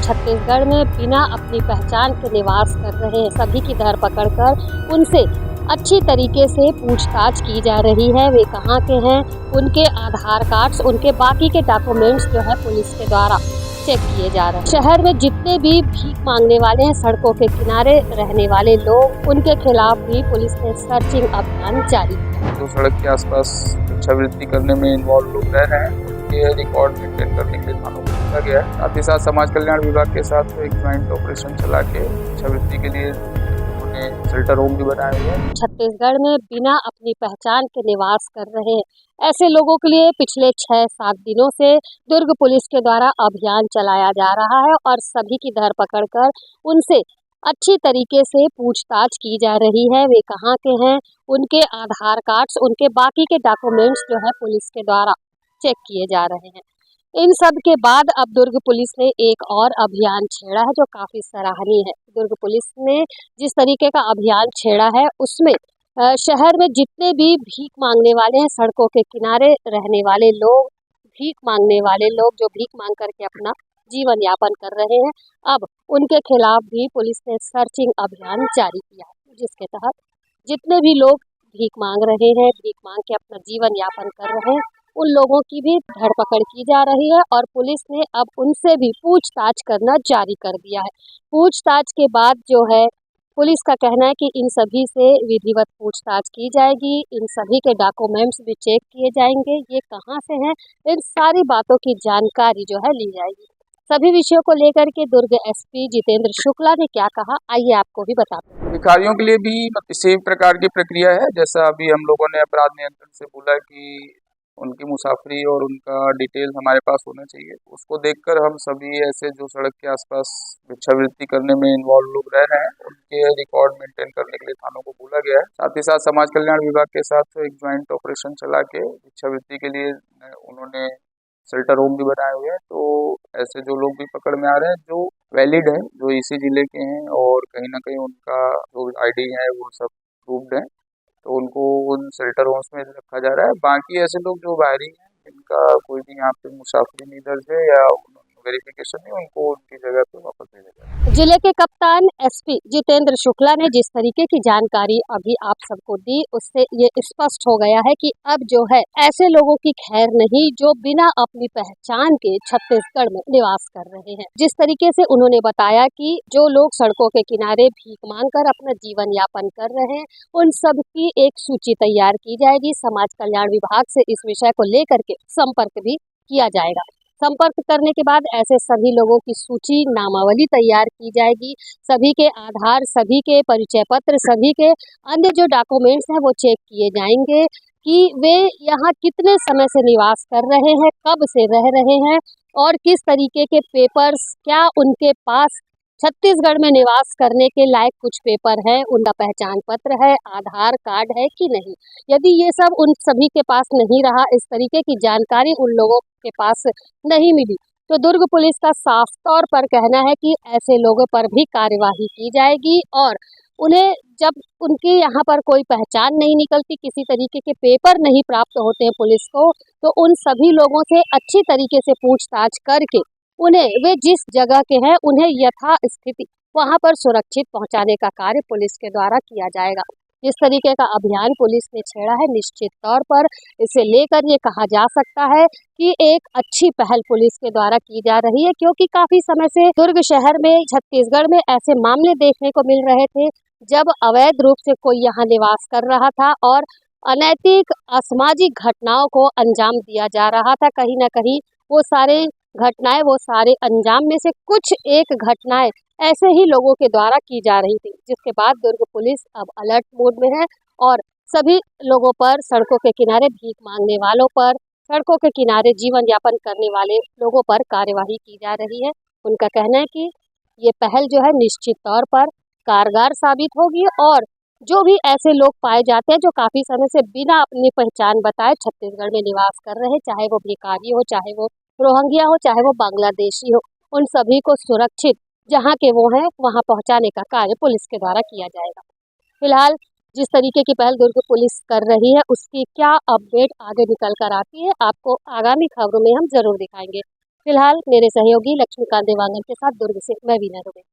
छत्तीसगढ़ में बिना अपनी पहचान के निवास कर रहे हैं सभी की धरपकड़ कर उनसे अच्छी तरीके से पूछताछ की जा रही है। वे कहाँ के हैं, उनके आधार कार्ड्स, उनके बाकी के डॉक्यूमेंट्स जो है पुलिस के द्वारा चेक किए जा रहे हैं। शहर में जितने भी भीख मांगने वाले हैं, सड़कों के किनारे रहने वाले लोग, उनके खिलाफ भी पुलिस ने सर्चिंग अभियान जारी किया। जो सड़क के आसपास भिक्षावृत्ति करने में इन्वॉल्व लोग रह रहे हैं, उनके रिकॉर्ड मेंटेन करने के लिए थानों को भेजा गया है। साथ ही साथ समाज कल्याण विभाग के साथ एक ज्वाइंट ऑपरेशन चला के भिक्षावृत्ति के लिए शेल्टर होम भी बनाए हुए हैं। छत्तीसगढ़ में बिना अपनी पहचान के निवास कर रहे हैं ऐसे लोगों के लिए पिछले 6-7 दिनों से दुर्ग पुलिस के द्वारा अभियान चलाया जा रहा है और सभी की धरपकड़ कर उनसे अच्छी तरीके से पूछताछ की जा रही है। वे कहाँ के हैं, उनके आधार कार्ड्स, उनके बाकी के डॉक्यूमेंट्स जो है पुलिस के द्वारा चेक किए जा रहे हैं। इन सब के बाद अब दुर्ग पुलिस ने एक और अभियान छेड़ा है जो काफी सराहनीय है। दुर्ग पुलिस ने जिस तरीके का अभियान छेड़ा है उसमें शहर में जितने भी भीख मांगने वाले हैं, सड़कों के किनारे रहने वाले लोग, भीख मांगने वाले लोग जो भीख मांग करके अपना जीवन यापन कर रहे हैं, अब उनके खिलाफ भी पुलिस ने सर्चिंग अभियान जारी किया, जिसके तहत जितने भी लोग भीख मांग रहे हैं, भीख मांग के अपना जीवन यापन कर रहे हैं, उन लोगों की भी धरपकड़ की जा रही है और पुलिस ने अब उनसे भी पूछताछ करना जारी कर दिया है। पूछताछ के बाद जो है पुलिस का कहना है कि इन सभी से विधिवत पूछताछ की जाएगी, इन सभी के डॉक्यूमेंट्स भी चेक किए जाएंगे, ये कहाँ से हैं, इन सारी बातों की जानकारी जो है ली जाएगी। सभी विषयों को लेकर के दुर्ग एसपी जितेंद्र शुक्ला ने क्या कहा, आइए आपको भी बताते हैं। भिखारियों के लिए भी इसी प्रकार की प्रक्रिया है, जैसा अभी हम लोगों ने अपराध नियंत्रण से बोला कि उनकी मुसाफरी और उनका डिटेल हमारे पास होना चाहिए। उसको देखकर हम सभी ऐसे जो सड़क के आसपास भिक्षावृत्ति करने में इन्वॉल्व लोग रह रहे हैं, उनके रिकॉर्ड मेंटेन करने के लिए थानों को बोला गया है। साथ ही साथ समाज कल्याण विभाग के साथ एक ज्वाइंट ऑपरेशन चला के भिक्षावृत्ति के लिए उन्होंने शेल्टर होम भी बनाए हुए हैं। तो ऐसे जो लोग भी पकड़ में आ रहे हैं, जो वैलिड है, जो इसी जिले के हैं और कहीं ना कहीं उनका जो ID है वो सब प्रूव्ड है, तो उनको उन शेल्टर होम्स में रखा जा रहा है। बाकी ऐसे लोग जो बाहरी हैं, जिनका कोई भी यहाँ पे मुसाफरी नहीं दर्ज है या वेरिफिकेशन नहीं, उनको उनकी जगह पे वापस भेजा जाए। जिले के कप्तान एसपी जितेंद्र शुक्ला ने जिस तरीके की जानकारी अभी आप सबको दी, उससे ये स्पष्ट हो गया है कि अब जो है ऐसे लोगों की खैर नहीं जो बिना अपनी पहचान के छत्तीसगढ़ में निवास कर रहे हैं। जिस तरीके से उन्होंने बताया कि जो लोग सड़कों के किनारे भीख मांगकर अपना जीवन यापन कर रहे हैं, उन सब की एक सूची तैयार की जाएगी। समाज कल्याण विभाग से इस विषय को लेकर के संपर्क भी किया जाएगा। संपर्क करने के बाद ऐसे सभी लोगों की सूची, नामावली तैयार की जाएगी। सभी के आधार, सभी के परिचय पत्र, सभी के अन्य जो डॉक्यूमेंट्स हैं वो चेक किए जाएंगे कि वे यहाँ कितने समय से निवास कर रहे हैं, कब से रह रहे हैं और किस तरीके के पेपर्स, क्या उनके पास छत्तीसगढ़ में निवास करने के लायक कुछ पेपर है, उनका पहचान पत्र है, आधार कार्ड है कि नहीं। यदि ये सब उन सभी के पास नहीं रहा, इस तरीके की जानकारी उन लोगों के पास नहीं मिली, तो दुर्ग पुलिस का साफ तौर पर कहना है कि ऐसे लोगों पर भी कार्यवाही की जाएगी और उन्हें जब उनके यहाँ पर कोई पहचान नहीं निकलती, किसी तरीके के पेपर नहीं प्राप्त होते हैं पुलिस को, तो उन सभी लोगों से अच्छी तरीके से पूछताछ करके उन्हें, वे जिस जगह के हैं, उन्हें यथा स्थिति वहां पर सुरक्षित पहुंचाने का कार्य पुलिस के द्वारा किया जाएगा। जिस तरीके का अभियान पुलिस ने छेड़ा है, निश्चित तौर पर इसे लेकर ये कहा जा सकता है कि एक अच्छी पहल पुलिस के द्वारा की जा रही है, क्योंकि काफी समय से दुर्ग शहर में, छत्तीसगढ़ में ऐसे मामले देखने को मिल रहे थे जब अवैध रूप से कोई यहाँ निवास कर रहा था और अनैतिक, असामाजिक घटनाओं को अंजाम दिया जा रहा था। कहीं ना कहीं वो सारे घटनाएं, वो सारे अंजाम में से कुछ एक घटनाएं ऐसे ही लोगों के द्वारा की जा रही थी, जिसके बाद दुर्ग पुलिस अब अलर्ट मोड में है और सभी लोगों पर, सड़कों के किनारे भीख मांगने वालों पर, सड़कों के किनारे जीवन यापन करने वाले लोगों पर कार्यवाही की जा रही है। उनका कहना है कि ये पहल जो है निश्चित तौर पर कारगर साबित होगी और जो भी ऐसे लोग पाए जाते हैं जो काफी समय से बिना अपनी पहचान बताए छत्तीसगढ़ में निवास कर रहे हैं, चाहे वो भिखारी हो, चाहे वो रोहिंग्या हो, चाहे वो बांग्लादेशी हो, उन सभी को सुरक्षित जहां के वो हैं वहां पहुंचाने का कार्य पुलिस के द्वारा किया जाएगा। फिलहाल जिस तरीके की पहल दुर्ग पुलिस कर रही है, उसकी क्या अपडेट आगे निकल कर आती है, आपको आगामी खबरों में हम जरूर दिखाएंगे। फिलहाल मेरे सहयोगी लक्ष्मीकांत देवांगन के साथ दुर्ग से मैं वीना दुबे।